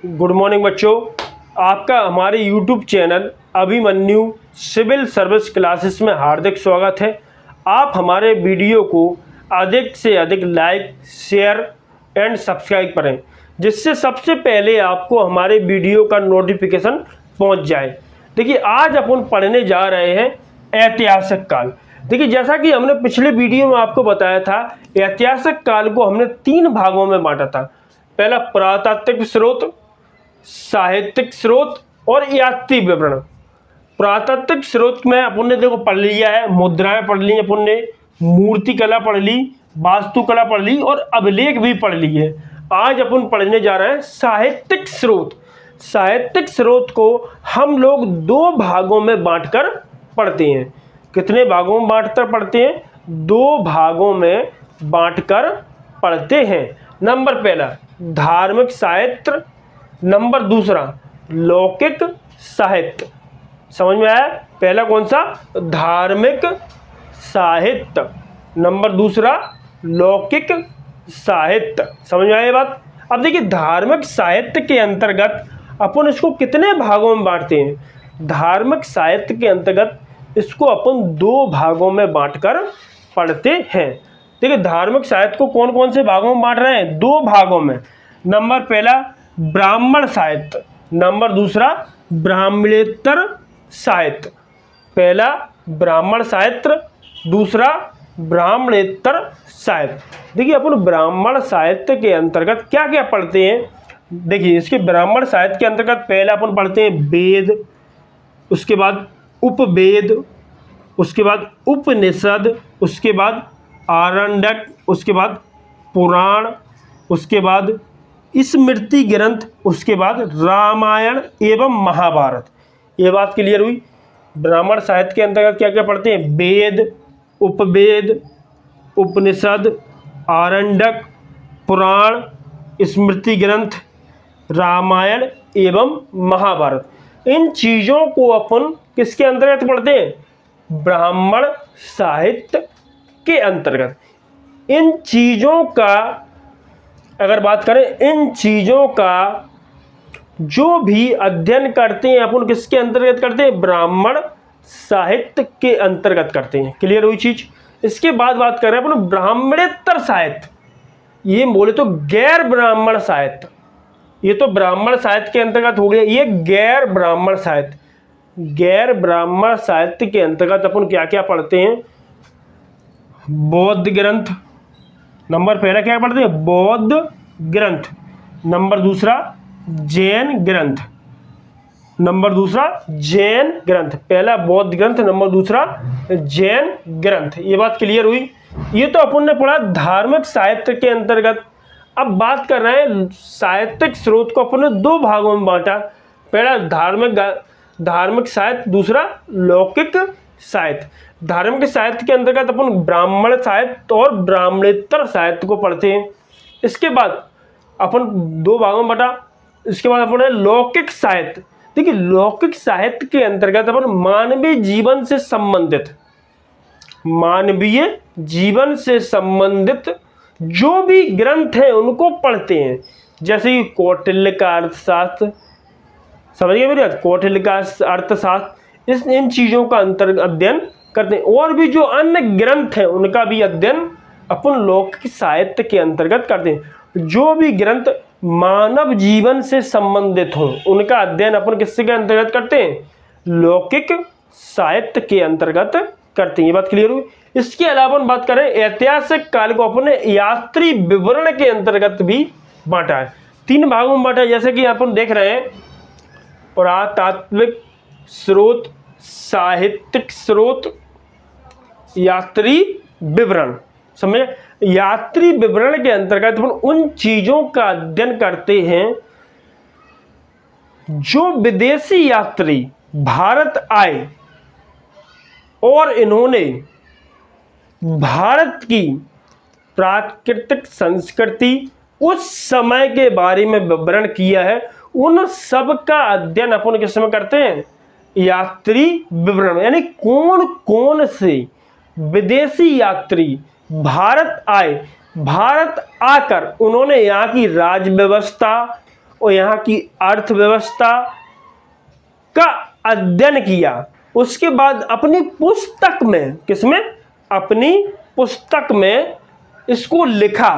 Good morning बच्चों, आपका हमारे YouTube channel Abhimanyu civil service classes में हार्दिक स्वागत है। आप हमारे वीडियो को अधिक से अधिक लाइक, शेयर एंड सब्सक्राइब करें, जिससे सबसे पहले आपको हमारे वीडियो का नोटिफिकेशन पहुंच जाए। देखिए, आज अपन पढ़ने जा रहे हैं ऐतिहासिक काल। देखिए, जैसा कि हमने पिछले वीडियो में आपको बताया था, ऐतिहासिक काल को हमने 3 भागों में बांटा था। पहला पुरातात्विक स्रोत, साहित्यिक स्रोत और यात्री विवरण। पुरातात्विक स्रोत में अपन ने देखो पढ़ लिया है, मुद्राएं पढ़ ली अपन ने, मूर्ति कला पढ़ ली, वास्तुकला पढ़ ली और अभिलेख भी पढ़ ली है। आज अपन पढ़ने जा रहे हैं साहित्यिक स्रोत। साहित्यिक स्रोत को हम लोग 2 भागों में बांटकर पढ़ते हैं। कितने भागों में बांटकर पढ़ते हैं? 2 भागों में बांटकर पढ़ते हैं। नंबर पहला धार्मिक साहित्य, नंबर दूसरा लौकिक साहित्य। समझ में आया? पहला कौन सा? धार्मिक साहित्य, नंबर दूसरा लौकिक साहित्य। समझ में आया ये बात? अब देखिए, धार्मिक साहित्य के अंतर्गत अपन इसको कितने भागों में बांटते हैं? धार्मिक साहित्य के अंतर्गत इसको अपन 2 भागों में बांटकर पढ़ते हैं। देखिए, धार्मिक साहित्य को कौन कौन से भागों में बांट रहे हैं? 2 भागों में। नंबर पहला ब्राह्मण साहित्य, नंबर दूसरा ब्राह्मणेतर साहित्य। पहला ब्राह्मण साहित्य, दूसरा ब्राह्मणेतर साहित्य। देखिए, अपन ब्राह्मण साहित्य के अंतर्गत क्या क्या पढ़ते हैं? देखिए, इसके ब्राह्मण साहित्य के अंतर्गत पहला अपन पढ़ते हैं वेद, उसके बाद उपवेद, उसके बाद उपनिषद, उसके बाद आरण्यक, उसके बाद पुराण, उसके बाद स्मृति ग्रंथ, उसके बाद रामायण एवं महाभारत। ये बात क्लियर हुई? ब्राह्मण साहित्य के अंतर्गत क्या क्या पढ़ते हैं? वेद, उपवेद, उपनिषद, आरण्यक, पुराण, स्मृति ग्रंथ, रामायण एवं महाभारत। इन चीज़ों को अपन किसके अंतर्गत पढ़ते हैं? ब्राह्मण साहित्य के अंतर्गत। इन चीज़ों का अगर बात करें, इन चीज़ों का जो भी अध्ययन करते हैं अपन किसके अंतर्गत करते हैं? ब्राह्मण साहित्य के अंतर्गत करते हैं। क्लियर हुई चीज़? इसके बाद बात कर रहे हैं अपन ब्राह्मणेतर साहित्य। ये बोले तो गैर ब्राह्मण साहित्य। ये तो ब्राह्मण साहित्य के अंतर्गत हो गया, ये गैर ब्राह्मण साहित्य। गैर ब्राह्मण साहित्य के अंतर्गत अपन क्या क्या पढ़ते हैं? बौद्ध ग्रंथ, नंबर पहला क्या पढ़ते हैं? बौद्ध ग्रंथ, नंबर दूसरा जैन ग्रंथ, नंबर दूसरा जैन ग्रंथ। पहला बौद्ध ग्रंथ, नंबर दूसरा जैन ग्रंथ। ये बात क्लियर हुई? ये तो अपन ने पढ़ा धार्मिक साहित्य के अंतर्गत। अब बात कर रहे हैं साहित्यिक स्रोत को अपन ने 2 भागों में बांटा। पहला धार्मिक साहित्य, दूसरा लौकिक साहित्य। धार्मिक साहित्य के अंतर्गत अपन ब्राह्मण साहित्य और ब्राह्मणेतर साहित्य को पढ़ते हैं। इसके बाद अपन 2 भागों में बटा। इसके बाद अपन लौकिक साहित्य। देखिए, लौकिक साहित्य के अंतर्गत अपन मानवीय जीवन से संबंधित जो भी ग्रंथ हैं उनको पढ़ते हैं। जैसे कि कौटिल्य का अर्थशास्त्र, समझिए मेरी बात, कौटिल्य का अर्थशास्त्र, इन चीज़ों का अध्ययन करते हैं। और भी जो अन्य ग्रंथ हैं उनका भी अध्ययन अपन लौकिक साहित्य के अंतर्गत करते हैं। जो भी ग्रंथ मानव जीवन से संबंधित हों उनका अध्ययन अपन किसके अंतर्गत करते हैं? लौकिक साहित्य के अंतर्गत करते हैं। ये बात क्लियर हुई? इसके अलावा हम बात करें ऐतिहासिक काल को अपन ने यात्री विवरण के अंतर्गत भी बांटा है। 3 भागों में बांटा है। जैसे कि अपन देख रहे हैं पुरातात्विक स्रोत, साहित्यिक स्रोत, यात्री विवरण। समझे? यात्री विवरण के अंतर्गत अपन उन चीजों का अध्ययन करते हैं जो विदेशी यात्री भारत आए और इन्होंने भारत की प्राकृतिक संस्कृति, उस समय के बारे में विवरण किया है। उन सब का अध्ययन अपन किस समय करते हैं? यात्री विवरण। यानी कौन कौन से विदेशी यात्री भारत आए, भारत आकर उन्होंने यहाँ की राज्य व्यवस्था और यहाँ की अर्थव्यवस्था का अध्ययन किया। उसके बाद अपनी पुस्तक में, किसमें, अपनी पुस्तक में इसको लिखा।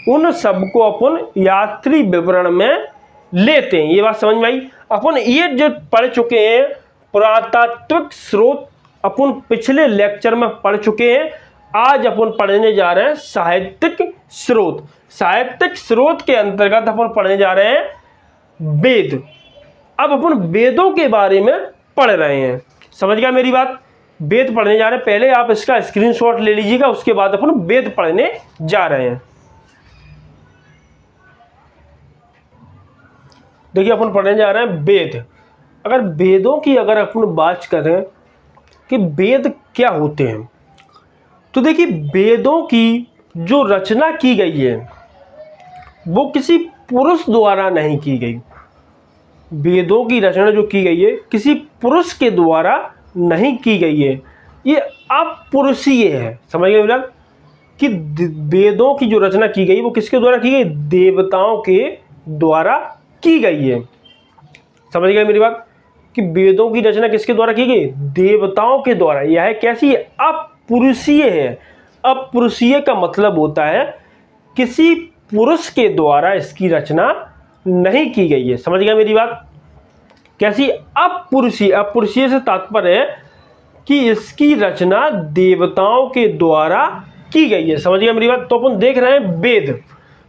उन सबको अपन यात्री विवरण में लेते हैं। ये बात समझ में आई। अपन ये जो पढ़ चुके हैं पुरातात्विक स्रोत, अपन पिछले लेक्चर में पढ़ चुके हैं। आज अपन पढ़ने जा रहे हैं साहित्यिक स्रोत। साहित्यिक स्रोत के अंतर्गत अपन पढ़ने जा रहे हैं वेद। अब अपन वेदों के बारे में पढ़ रहे हैं। समझ गया मेरी बात? वेद पढ़ने जा रहे हैं। पहले आप इसका स्क्रीनशॉट ले लीजिएगा, उसके बाद अपन वेद पढ़ने जा रहे हैं। देखिए अपन पढ़ने जा रहे हैं वेद। अगर वेदों की अगर अपन बात करें कि वेद क्या होते हैं, तो देखिए वेदों की जो रचना की गई है वो किसी पुरुष द्वारा नहीं की गई। वेदों की रचना जो की गई है किसी पुरुष के द्वारा नहीं की गई है, ये अपुरुषीय है। समझ गए मेरा कि वेदों की जो रचना की गई वो किसके द्वारा की गई? देवताओं के द्वारा की गई है। समझ गए मेरी बात कि वेदों की रचना किसके द्वारा की गई? देवताओं के द्वारा। यह कैसी है? अपुरुषीय है। अपुरुषीय का मतलब होता है किसी पुरुष के द्वारा इसकी रचना नहीं की गई है। समझ गया मेरी बात? कैसी? अपुरुषीय। अपुरुषीय से तात्पर्य है कि इसकी रचना देवताओं के द्वारा की गई है। समझ गया मेरी बात? तो अपन देख रहे हैं वेद।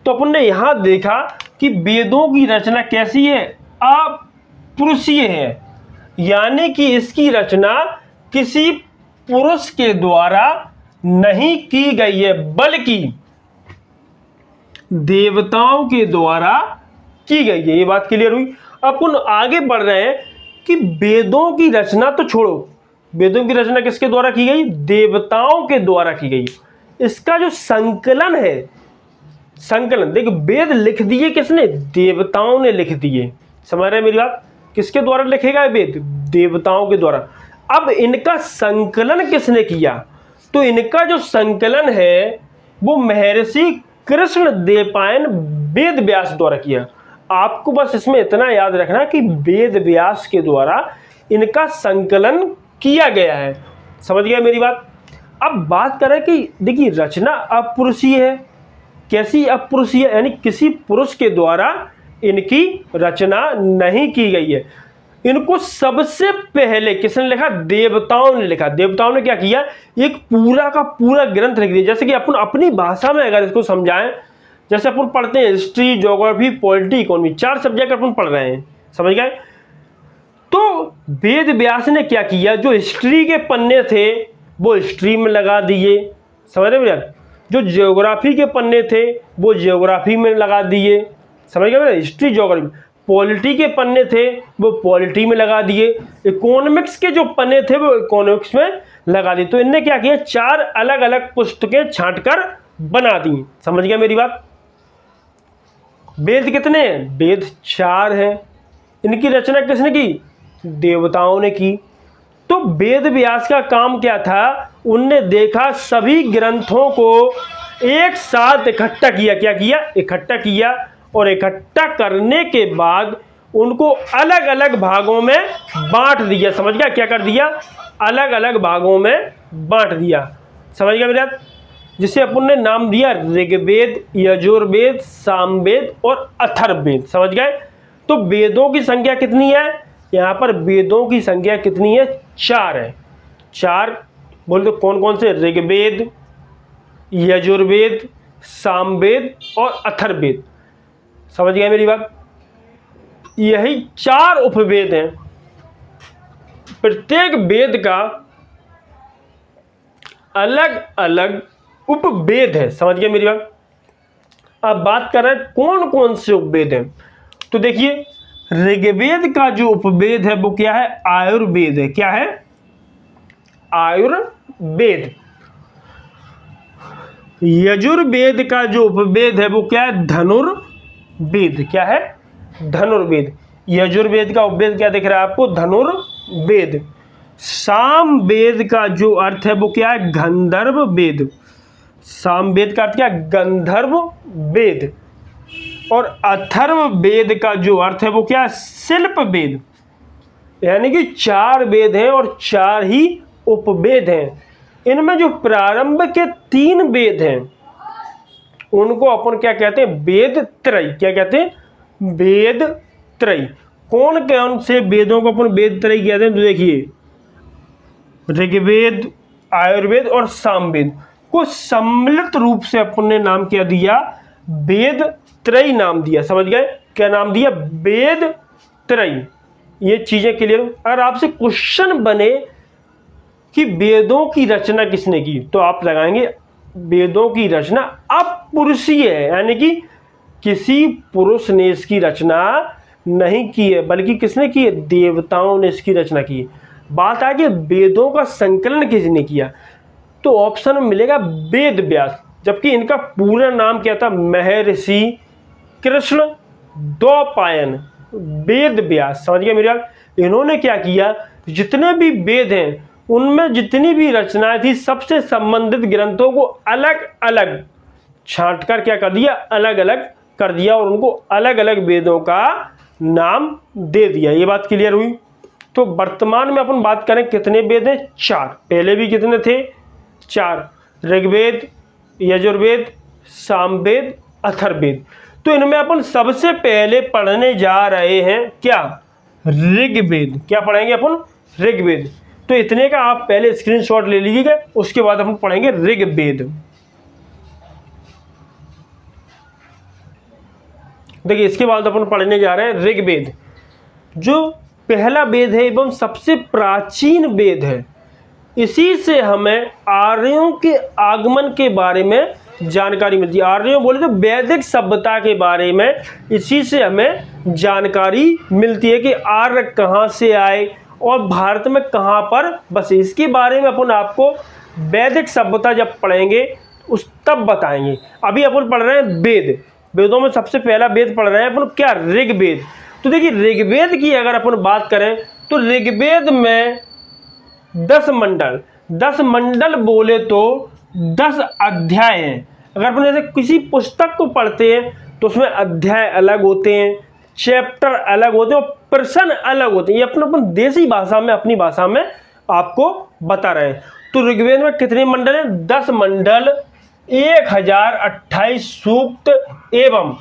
तो अपन ने यहां देखा कि वेदों की रचना कैसी है? अपुरुषीय है, यानी कि इसकी रचना किसी पुरुष के द्वारा नहीं की गई है, बल्कि देवताओं के द्वारा की गई है। ये बात क्लियर हुई? अपन आगे बढ़ रहे हैं कि वेदों की रचना तो छोड़ो, वेदों की रचना किसके द्वारा की गई? देवताओं के द्वारा की गई। इसका जो संकलन है, संकलन देखो, वेद लिख दिए किसने? देवताओं ने लिख दिए। समझ रहे मेरी बात? किसके द्वारा लिखेगा वेद? देवताओं के द्वारा। अब इनका संकलन किसने किया? तो इनका जो संकलन है वो महर्षि कृष्ण द्वैपायन वेद व्यास द्वारा किया। आपको बस इसमें इतना याद रखना कि वेद व्यास के द्वारा इनका संकलन किया गया है। समझ गया मेरी बात? अब बात करें कि देखिए रचना अपुरुषीय है। कैसी अपुरुषीय? यानी किसी पुरुष के द्वारा इनकी रचना नहीं की गई है। इनको सबसे पहले किसने लिखा? देवताओं ने लिखा। देवताओं ने क्या किया? एक पूरा का पूरा ग्रंथ लिख दिया। जैसे कि अपन अपनी भाषा में अगर इसको समझाएं, जैसे अपन पढ़ते हैं history, geography, polity, economy, 4 subject अपन पढ़ रहे हैं। समझ गए? तो वेद व्यास ने क्या किया? जो हिस्ट्री के पन्ने थे वो हिस्ट्री में लगा दिए। समझ रहे भैया? जो ज्योग्राफी के पन्ने थे वो ज्योग्राफी में लगा दिए। समझ गए भैया? History, geography. पॉलिटी के पन्ने थे वो पॉलिटी में लगा दिए। इकोनॉमिक्स के जो पन्ने थे वो इकोनॉमिक्स में लगा दिए। तो इनने क्या किया? 4 अलग अलग पुस्तकें छांटकर बना दी। समझ गया मेरी बात? वेद कितने हैं? वेद 4 हैं। इनकी रचना किसने की? देवताओं ने की। तो वेद व्यास का काम क्या था? उनने देखा सभी ग्रंथों को एक साथ इकट्ठा किया। क्या किया? इकट्ठा किया। और इकट्ठा करने के बाद उनको अलग अलग भागों में बांट दिया। समझ गया? क्या कर दिया? अलग अलग भागों में बांट दिया। समझ गया मेरा? जिसे अपन ने नाम दिया ऋग्वेद, यजुर्वेद, सामवेद और अथर्ववेद। समझ गए? तो वेदों की संख्या कितनी है? यहाँ पर वेदों की संख्या कितनी है? 4 है। 4 बोल तो कौन कौन से? ऋग्वेद, यजुर्वेद, सामवेद और अथर्ववेद। समझ गए मेरी बात? यही 4 उपवेद हैं। प्रत्येक वेद का अलग अलग उपवेद है। समझ गए मेरी बात? अब बात कर रहे हैं कौन कौन से उपवेद हैं। तो देखिए ऋग्वेद का जो उपवेद है वो क्या है? आयुर्वेद है। क्या है? आयुर्वेद। यजुर्वेद का जो उपवेद है वो क्या है? धनुर्वेद। क्या है? धनुर्वेद। यजुर्वेद का उपवेद क्या दिख रहा है आपको? धनुर्वेद। सामवेद का जो अर्थ है वो क्या है? गंधर्व वेद। सामवेद का अर्थ क्या? गंधर्व वेद। और अथर्ववेद का जो अर्थ है वो क्या है? शिल्प वेद। यानी कि 4 वेद हैं और 4 ही उपवेद हैं। इनमें जो प्रारंभ के 3 वेद हैं उनको अपन क्या कहते हैं? वेद त्रय। क्या कहते हैं? वेद त्रय। कौन कौन से वेदों को अपन वेद त्रय कहते हैं? तो देखिए, ऋग्वेद, आयुर्वेद और सामवेद को सम्मिलित रूप से अपन ने नाम क्या दिया? वेद त्रय नाम दिया। समझ गए? क्या नाम दिया? वेद त्रय। ये चीजें क्लियर। अगर आपसे क्वेश्चन बने कि वेदों की रचना किसने की, तो आप लगाएंगे वेदों की रचना अपुरुषीय है, यानी कि किसी पुरुष ने इसकी रचना नहीं की है, बल्कि किसने की है? देवताओं ने इसकी रचना की है। बात है कि वेदों का संकलन किसने किया, तो ऑप्शन में मिलेगा वेद व्यास। जबकि इनका पूरा नाम क्या था? महर्षि कृष्ण द्वैपायन वेद व्यास। समझ गए मेरी बात? इन्होंने क्या किया? जितने भी वेद हैं उनमें जितनी भी रचनाएं थी सबसे संबंधित ग्रंथों को अलग अलग छांटकर क्या कर दिया? अलग अलग कर दिया और उनको अलग अलग वेदों का नाम दे दिया। ये बात क्लियर हुई? तो वर्तमान में अपन बात करें कितने वेद हैं? 4। पहले भी कितने थे? 4। ऋग्वेद, यजुर्वेद, सामवेद, अथर्ववेद। तो इनमें अपन सबसे पहले पढ़ने जा रहे हैं क्या? ऋग्वेद। क्या पढ़ेंगे अपन? ऋग्वेद। तो इतने का आप पहले स्क्रीनशॉट ले लीजिएगा, उसके बाद अपन पढ़ेंगे ऋग्वेद। देखिए, इसके बाद अपन पढ़ने जा रहे हैं ऋग्वेद, जो पहला वेद है एवं सबसे प्राचीन वेद है। इसी से हमें आर्यों के आगमन के बारे में जानकारी मिलती है। आर्यों बोले तो वैदिक सभ्यता के बारे में इसी से हमें जानकारी मिलती है कि आर्य कहाँ से आए और भारत में कहाँ पर बसे। इसके बारे में अपन आपको वैदिक सभ्यता जब पढ़ेंगे उस तब बताएंगे। अभी अपन पढ़ रहे हैं वेद। वेदों में सबसे पहला वेद पढ़ रहे हैं अपन क्या? ऋग्वेद। तो देखिए, ऋग्वेद की अगर अपन बात करें तो ऋग्वेद में 10 मंडल, 10 मंडल बोले तो 10 अध्याय हैं। अगर अपन जैसे किसी पुस्तक को पढ़ते हैं तो उसमें अध्याय अलग होते हैं, चैप्टर अलग होते हैं और प्रश्न अलग होते हैं। ये अपन देसी भाषा में, अपनी भाषा में आपको बता रहे हैं। तो ऋग्वेद में कितने मंडल हैं? 10 मंडल, 1028 सूक्त एवं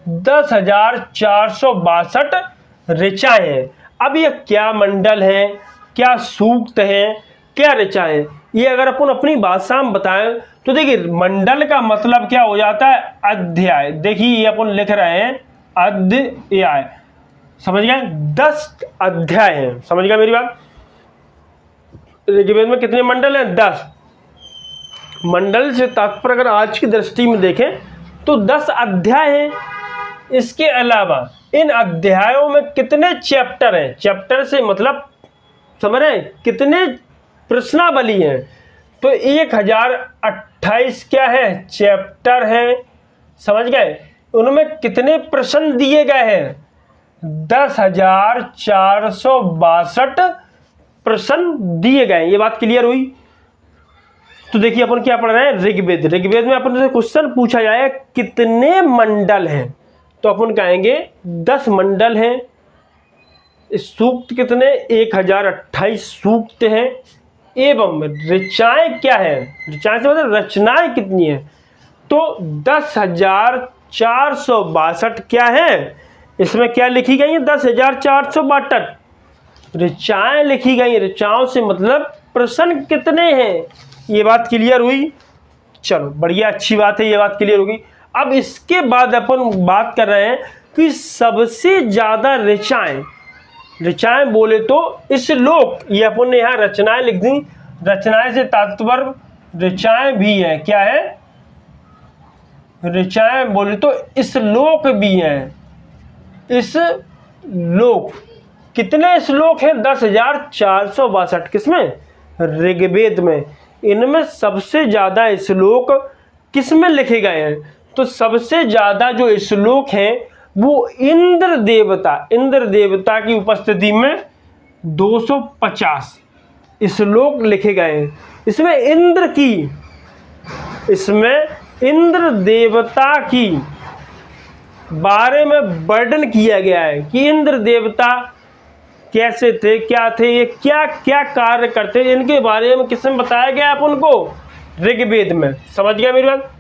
10,462 ऋचाएं हैं। अब ये क्या मंडल हैं, क्या सूक्त हैं, क्या ऋचाएं हैं, ये अगर अपन अपनी भाषा में बताएं तो देखिए, मंडल का मतलब क्या हो जाता है? अध्याय। देखिए, ये अपन लिख रहे हैं अध्याय। समझ गए? 10 अध्याय हैं। समझ गए मेरी बात? ऋग्वेद में कितने मंडल हैं? 10। मंडल से तात्पर्य अगर आज की दृष्टि में देखें तो 10 अध्याय हैं। इसके अलावा इन अध्यायों में कितने चैप्टर हैं? चैप्टर से मतलब समझ रहे हैं कितने प्रश्नावली हैं? तो 1028 क्या है? चैप्टर हैं। समझ गए? उनमें कितने प्रश्न दिए गए हैं? 10,462 प्रश्न दिए गए। ये बात क्लियर हुई? तो देखिए, अपन क्या पढ़ रहे हैं? ऋग्वेद। ऋग्वेद में अपन से क्वेश्चन पूछा जाए कितने मंडल हैं, तो अपन कहेंगे 10 मंडल हैं। सूक्त कितने? 1028 सूक्त हैं। एवं ऋचाएं क्या है? ऋचाएं से मतलब रचनाएं कितनी है? तो 10,462 क्या है? इसमें क्या लिखी गई है? 10,462 ऋचाएं लिखी गई। ऋचाओं से मतलब प्रश्न कितने हैं। ये बात क्लियर हुई? चलो, बढ़िया, अच्छी बात है, ये बात क्लियर होगी। अब इसके बाद अपन बात कर रहे हैं कि सबसे ज्यादा ऋचाएं, ऋचाएं बोले तो श्लोक, ये अपन ने यहाँ रचनाएं लिख दी। रचनाएं से तात्पर्य ऋचाएं भी है। क्या है? ऋचाएं बोले तो श्लोक भी हैं। श्लोक कितने श्लोक हैं? 10,462। किसमें? ऋग्वेद में। इनमें सबसे ज्यादा श्लोक किसमें लिखे गए हैं? तो सबसे ज्यादा जो श्लोक हैं वो इंद्र देवता की उपस्थिति में 250 श्लोक लिखे गए हैं। इसमें इंद्र देवता की बारे में वर्णन किया गया है कि इंद्र देवता कैसे थे, क्या थे, ये क्या क्या कार्य करते, इनके बारे में किसमें बताया गया अपन को? ऋग्वेद में। समझ गया मेरी बात?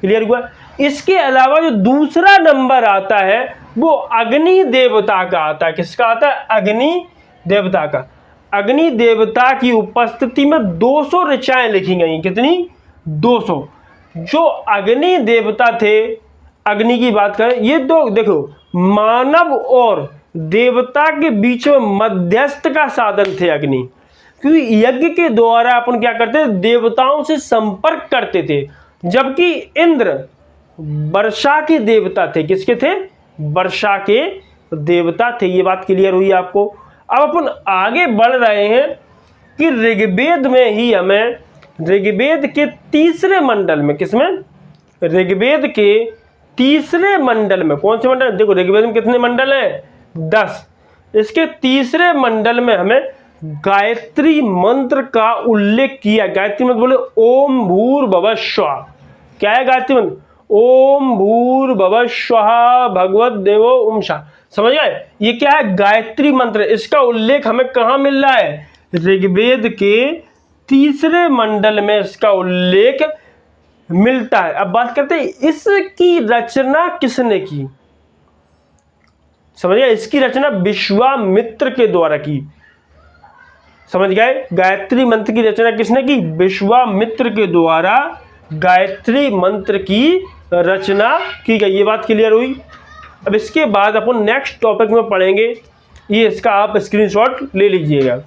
क्लियर हुआ? इसके अलावा जो दूसरा नंबर आता है वो अग्नि देवता का आता है। किसका आता है? अग्नि देवता का। अग्नि देवता की उपस्थिति में 200 ऋचाएं लिखी गई। कितनी? 200। जो अग्नि देवता थे, अग्नि की बात करें, ये तो देखो मानव और देवता के बीच में मध्यस्थ का साधन थे अग्नि, क्योंकि यज्ञ के द्वारा अपन क्या करते थे? देवताओं से संपर्क करते थे। जबकि इंद्र वर्षा के देवता थे। किसके थे? वर्षा के देवता थे। ये बात क्लियर हुई आपको? अब अपन आगे बढ़ रहे हैं कि ऋग्वेद में ही हमें, ऋग्वेद के तीसरे मंडल में, किसमें? ऋग्वेद के तीसरे मंडल में। कौन से मंडल? देखो ऋग्वेद में कितने मंडल हैं? 10। इसके तीसरे मंडल में हमें गायत्री मंत्र का उल्लेख किया। गायत्री मंत्र बोले ओम भूर्भुवः स्वः। क्या है गायत्री मंत्र? ओम भूर्भुवः स्वः भगवत देवो ओम शाह। समझ गए? ये क्या है? गायत्री मंत्र। इसका उल्लेख हमें कहाँ मिल रहा है? ऋग्वेद के तीसरे मंडल में इसका उल्लेख मिलता है। अब बात करते हैं इसकी रचना किसने की? समझ गए? इसकी रचना विश्वामित्र के द्वारा की। समझ गए? गायत्री मंत्र की रचना किसने की? विश्वामित्र के द्वारा गायत्री मंत्र की रचना की गई। ये बात क्लियर हुई? अब इसके बाद अपन नेक्स्ट टॉपिक में पढ़ेंगे। ये इसका आप स्क्रीनशॉट ले लीजिएगा।